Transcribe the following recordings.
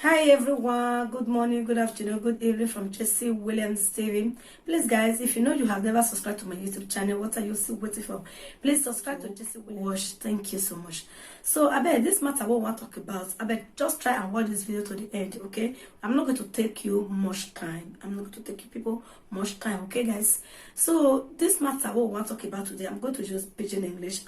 Hi everyone, good morning, good afternoon, good evening from Jesse Williams TV. Please guys, if you know you have never subscribed to my YouTube channel, what are you still waiting for? Please subscribe to Jesse Williams. Watch. Thank you so much. So I bet this matter what we want to talk about. I bet just try and watch this video to the end, okay? I'm not going to take you much time. I'm not going to take you people much time, okay guys? So this matter what we want to talk about today, I'm going to use pidgin English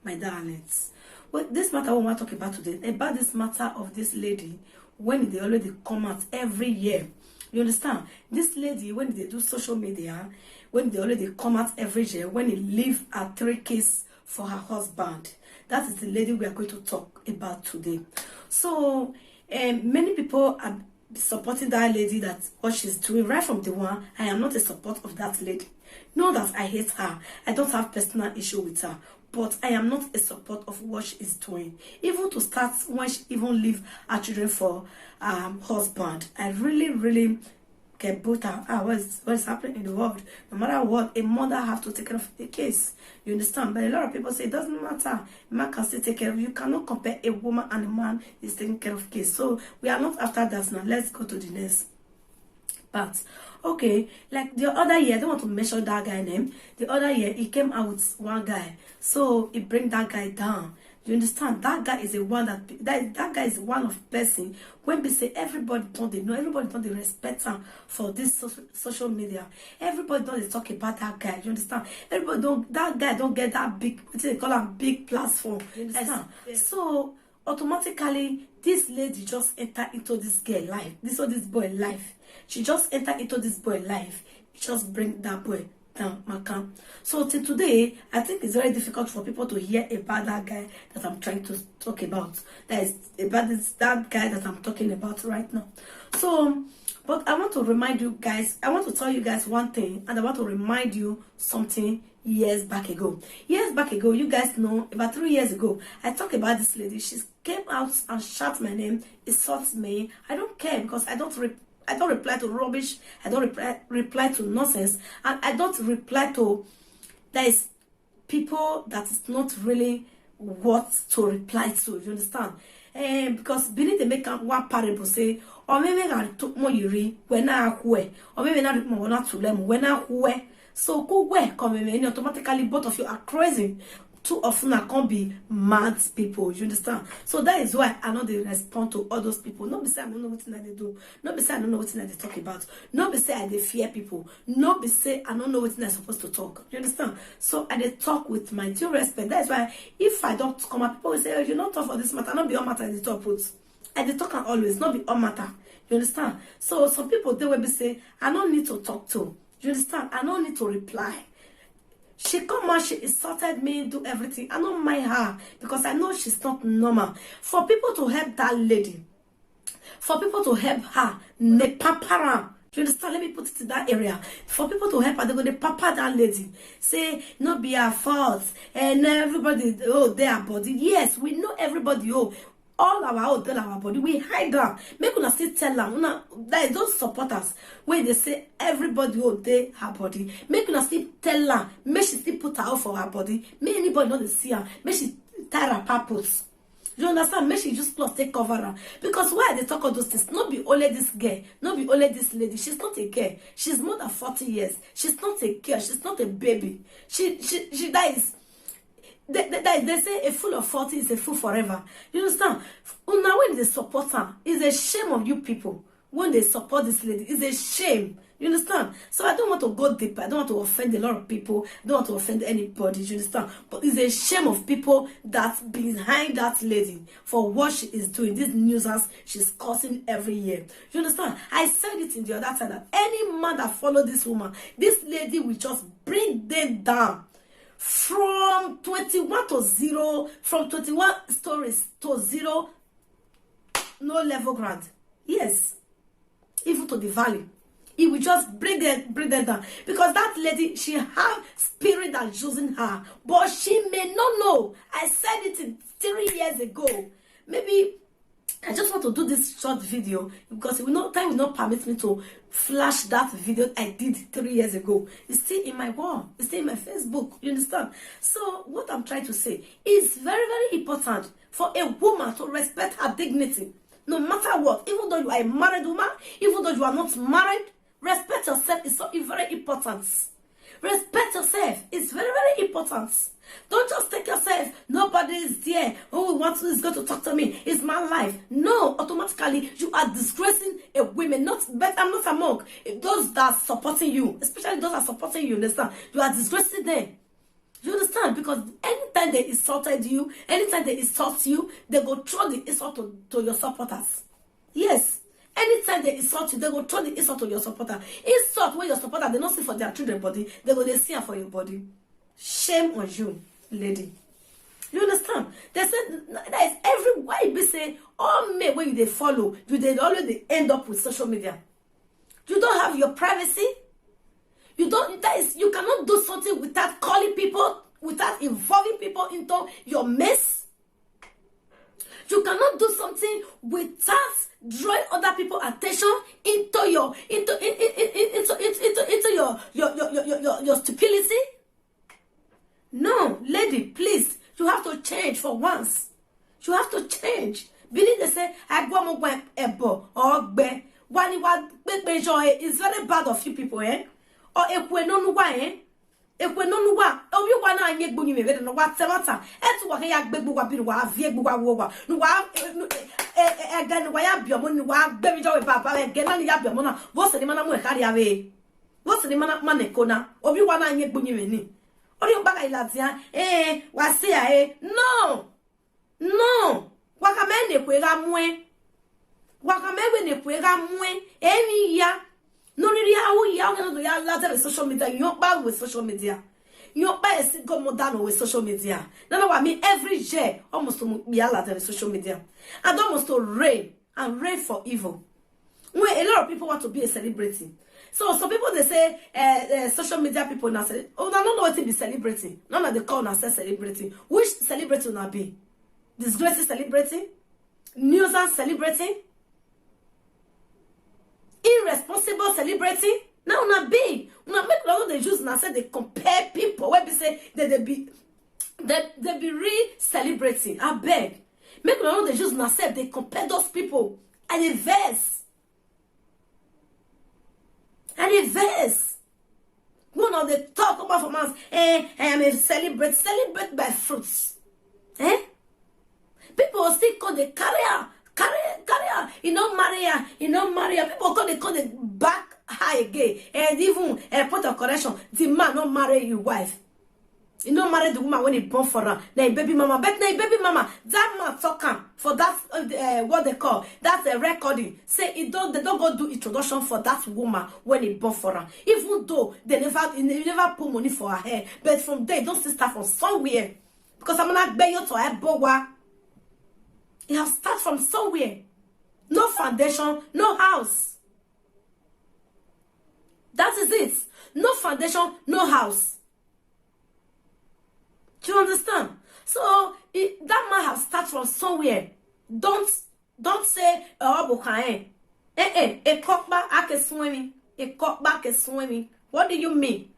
my dialects. Well, this matter what we want to talk about today, about this matter of this lady when they already come out every year. You understand? This lady, when they do social media, when they already come out every year, when they leave her 3 kids for her husband, that is the lady we are going to talk about today. So many people are supporting that lady, that what she's doing right from the one. I am not a support of that lady. Know that I hate her. I don't have personal issue with her, but I am not a support of what she is doing. Even to start when she even leave her children for husband, I really get both her. What is happening in the world? No matter what, a mother have to take care of the case. You understand? But a lot of people say it doesn't matter. A man can still take care of you. You cannot compare a woman and a man is taking care of case. So we are not after that now. Let's go to the next. But okay, like the other year, I don't want to mention that guy name. The other year, he came out with one guy, so he bring that guy down. You understand? That guy is the one that guy is one of person when we say everybody don't they know, everybody don't they respect him for this social media. Everybody don't they talk about that guy. You understand? Everybody don't, that guy don't get that big, what they call a big platform. You understand? Yes. So automatically this lady just enter into this girl life, this boy life. She just enter into this boy life. Just bring that boy down, Maka. So till today, I think it's very difficult for people to hear about that guy that I'm trying to talk about. That is about that guy that I'm talking about right now. So, but I want to remind you guys, I want to tell you guys one thing, and I want to remind you something years back ago. Years back ago, you guys know, about 3 years ago, I talked about this lady. She came out and shouted my name, insulted me. I don't care because I don't reply to rubbish. I don't reply to nonsense, and I don't reply to there is people that is not really what to reply to. You understand? Because beneath the make one parable say, or maybe I took more yuri when I where, or maybe not more not to them when I where. So go where come in automatically both of you are crazy. Too often I can't be mad people, you understand? So that is why I know they respond to all those people. Not be say I don't know what they do. Not be say I don't know what they talk about. Not be say I they fear people. Not be say I don't know what they're supposed to talk. You understand? So I they talk with my due respect. That's why if I don't come up, people will say, oh, you're not talk for this matter. Not be all matter in the top put. I they talk and always, not be all matter. You understand? So some people they will be say, I don't need to talk to. You understand? I don't need to reply. She come out, she insulted me, do everything. I don't mind her because I know she's not normal. For people to help that lady, for people to help her, ne papara. You understand? Let me put it in that area. For people to help her, they're going to papa that lady. Say, not be her fault. And everybody, oh, their body. Yes, we know everybody, oh. All our tell our body, we hide them. Make una still tell them. That don't support us. When they say everybody hold her body, make una still tell her. Make she still put her out for her body. Make anybody not see her. Make she tie her purpose. You understand? Make she just plus take cover her. Because why they talk all those things? Not be only this girl, not be only this lady. She's not a girl. She's more than 40 years. She's not a girl. She's not a baby. She dies. They say a fool of 40 is a fool forever. You understand? Now when they support her, it's a shame on you people. When they support this lady, it's a shame. You understand? So I don't want to go deeper. I don't want to offend a lot of people. I don't want to offend anybody. You understand? But it's a shame of people that behind that lady for what she is doing. This nuisance she's causing every year. You understand? I said it in the other side that any man that follow this woman, this lady will just bring them down. From 21 to 0, from 21 stories to 0, no level ground. Yes, even to the valley. It will just bring them down. Because that lady, she have spirit that's using her. But she may not know. I said it 3 years ago. Maybe I just want to do this short video because time will not permit me to flash that video I did 3 years ago. It's still in my wall. It's still in my Facebook. You understand? So what I'm trying to say is very, very important for a woman to respect her dignity. No matter what, even though you are a married woman, even though you are not married, respect yourself is so very important. Respect yourself. It's very, very important. Don't just take yourself. Nobody is there. Oh, is going to talk to me? It's my life. No, automatically you are disgracing a woman. But I'm not among those that are supporting you, especially those that are supporting you. Understand? You are disgracing them. You understand? Because anytime they insulted you, anytime they insult you, they go throw the insult to your supporters. Yes. Anytime they insult you, they go throw the insult to your supporter. Insult when your supporter, they don't see for their children body, they go they see for your body. Shame on you, lady. You understand? They said that is everywhere you say all men when they follow, they always end up with social media. You don't have your privacy. You cannot do something without calling people, without involving people into your mess. You cannot do something without drawing other people's attention into your your stupidity. No, lady, please, you have to change for once. You have to change. Believe they say I go mo ebo or gbe it's very bad of you people, eh? Or ekwe no nuwa, eh? Ekwe no nuwa. Obi wa na anye gbunyi me no wa temata. Etu wa ya gbegbu wa biru wa avie gbugwa wo no wa again wa ya biomo no wa gbebi jo we baba again na ya biomo na wo se ni mana mu e kari ave. Wo se ni mana manekona. Obi wa na anye gbunyi me ni. Ori o baga ilatia wa se ya no. No. Wa ka me ne kwega mwe. Wa ka me we ne kwega mwe. Eni ya no really how ya gonna do ya later social media. You bad with social media. You bad is go modern with social media. Now what I mean every year almost to be later social media. And almost to reign and reign for evil. When a lot of people want to be a celebrity. So some people they say social media people now say, oh, I don't know what to be celebrity. None of the call now say celebrity. Which celebrity will not be? Disgracing celebrity? Nuisance celebrity? Irresponsible celebrity? Now not be. Now make all the Jews now say they compare people. Where they say that they be real celebrity. I beg. Make all the Jews now say they compare those people and a verse. And a verse. One of the talk about for months, I am a celebrate by fruits. Eh? People still call the career. You know, Maria. People call the back high again. And even a point of correction, the man not marry your wife. You know, marry the woman when he born for her. Now baby mama, but now baby mama, that man talk for that what they call that's a recording. Say they don't go do introduction for that woman when he born for her. Even though they never put money for her hair, but from there don't start from somewhere. Because I'm not beg you to a bowa. You have start from somewhere. No foundation, no house. That is it. No foundation, no house. Do you understand? So that man have start from somewhere. Don't say oh bukae. A cockback ake swimming. A cockback is swimming. What do you mean?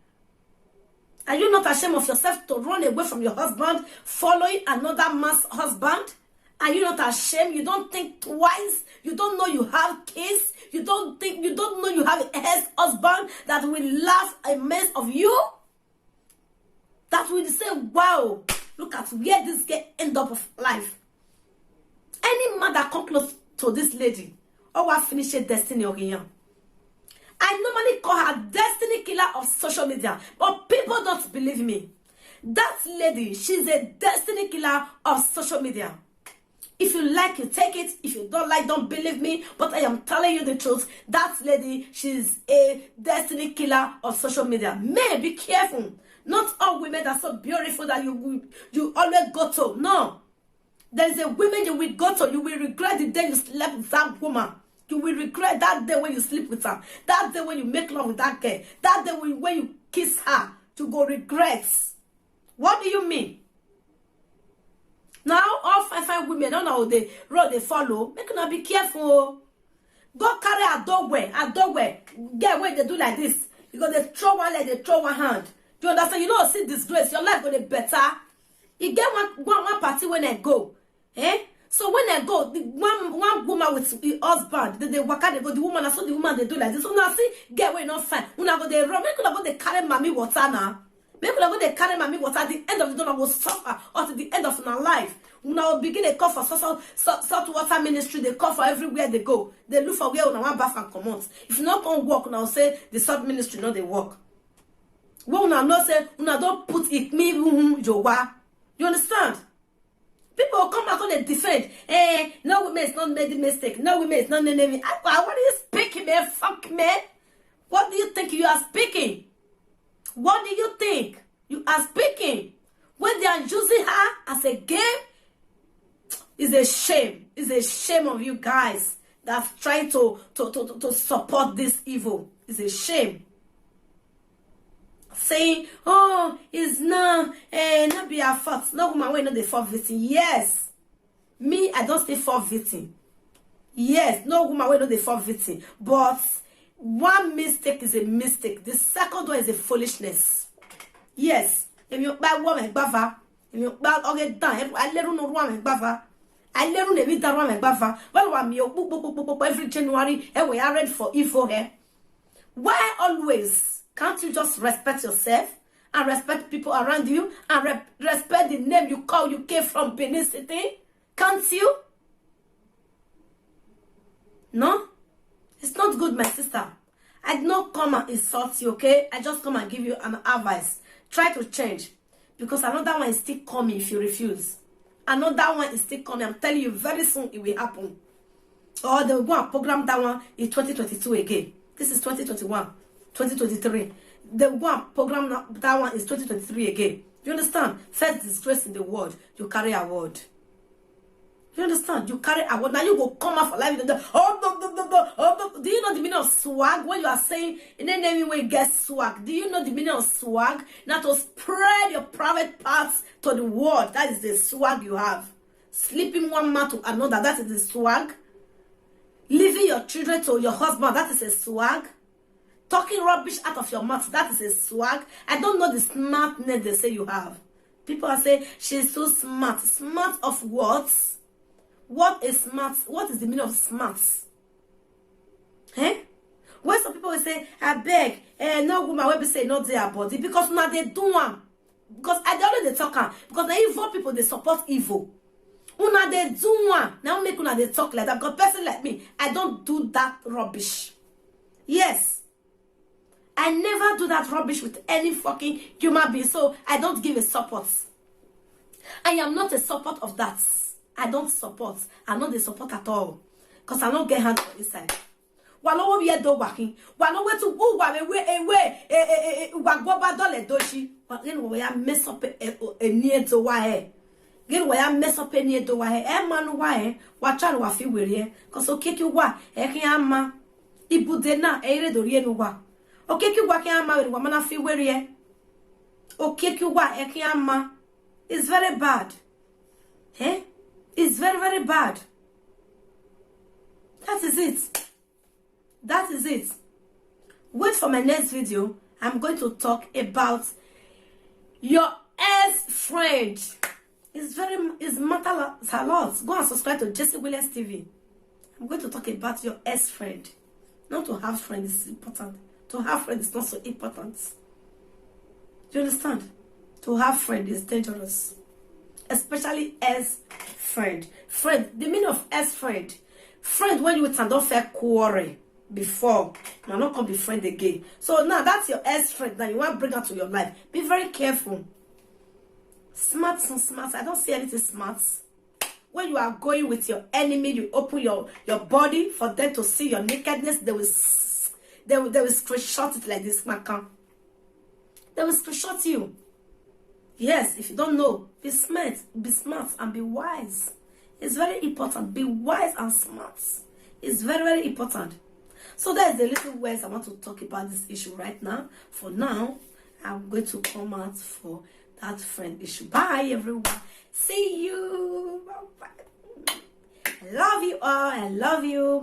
Are you not ashamed of yourself to run away from your husband, following another man's husband? Are you not ashamed? You don't think twice. You don't know you have kids. You don't know you have a ex-husband that will laugh a mess of you. That will say, wow, look at where this girl end up of life. Any man that come close to this lady, or will finish her destiny again. I normally call her destiny killer of social media, but people don't believe me. That lady, she's a destiny killer of social media. If you like, you take it. If you don't like, don't believe me. But I am telling you the truth. That lady, she's a destiny killer of social media. Men, be careful. Not all women are so beautiful that you always go to. No. There is a woman you will go to. You will regret the day you slept with that woman. You will regret that day when you sleep with her. That day when you make love with that girl. That day when you kiss her. You go regret. What do you mean? Now, all fine women, don't know the road they follow. Make them be careful. Go carry a dog way. Get where they do like this. Because they throw one leg, they throw one hand. Do you understand? You don't see disgrace. Your life gonna be better. You get one party when I go. Eh? So when they go, one woman with the husband, they waka, they go, the woman, I saw the woman, they do like this. So now see, get away, not fine. When I go, they run, make go, they carry mommy water now. Make go, they carry mommy water at the end of the day, I will suffer, or to the end of my life. When I will begin, they call for salt water ministry, they call for everywhere they go. They look for where when I want bath and come out. If you not come work, now say the salt ministry, no, they work. When I not say, when I don't put it, me, you understand? People will come back on and defend. No women is not made the mistake. No women is not naming. What are you speaking, man? Fuck, man. What do you think you are speaking? What do you think you are speaking? When they are using her as a game, it's a shame. It's a shame of you guys that try to support this evil. It's a shame. Saying, oh, it's not be our fault. No woman will not the fault victim. Yes. Me, I don't say fault victim. Yes, no woman will not the fault victim. But one mistake is a mistake. The second one is a foolishness. Yes. If you buy woman bava, if you buy okay done, I let you know woman bava. I let you know that woman bava. Well, I'm your every January, and we are ready for evil here. Why always? Can't you just respect yourself and respect people around you and respect the name you call you came from Benin City? Can't you? No? It's not good, my sister. I did not come and insult you, okay? I just come and give you an advice. Try to change. Because another one is still coming if you refuse. Another one is still coming. I'm telling you, very soon it will happen. Or they will go and program that one in 2022 again. This is 2021. 2023. The one program that one is 2023 again. You understand? First disgrace in the world, you carry a word. You understand? You carry a word. Now you go come out for life. Do you know the meaning of swag? When you are saying in any way get swag, do you know the meaning of swag? Now to spread your private parts to the world. That is the swag you have. Sleeping one man to another. That is the swag. Leaving your children to your husband. That is a swag. Talking rubbish out of your mouth, that is a swag. I don't know the smartness they say you have. People are saying, she's so smart. Smart of what? What is smart? What is the meaning of smart? Eh? When some people will say, I beg, no woman will be saying not their body. Because now they do one. Because I don't know they talk. Because the evil people, they support evil. Una they do one. Now make una they talk like that. Because person like me, I don't do that rubbish. Yes. I never do that rubbish with any fucking human being. So I don't give a support. I am not a support of that. I don't support. I'm not a support at all. Because I don't get hands on this side. Walo we do working. Walo we to go we mess up a near to why. Get why I mess up a near to why. Man why? Watch out what feel we're because okay you what? Ekiama. Ibudena ere do rienwa. Okay, you work here, married woman. I feel weary. Okay, you work here, it's very bad. Eh? It's very, very bad. That is it. That is it. Wait for my next video. I'm going to talk about your ex-friend. It's matter a lot. Go and subscribe to Jessie Williams TV. I'm going to talk about your ex-friend. Not to have friends is important. To have friends is not so important. Do you understand? To have friends is dangerous. Especially as friend. Friend, the meaning of as friend. Friend when you don't fair quarrel before. Now not come be friend again. So now that's your ex friend that you want to bring her to your life. Be very careful. Smart and smart. I don't see anything smart. When you are going with your enemy, you open your body for them to see your nakedness. They will screenshot it like this, Macan. They will screenshot you. Yes, if you don't know, be smart and be wise. It's very important. Be wise and smart. It's very, very important. So there's the little words I want to talk about this issue right now. For now, I'm going to come out for that friend issue. Bye, everyone. See you. Bye-bye. I love you all. I love you.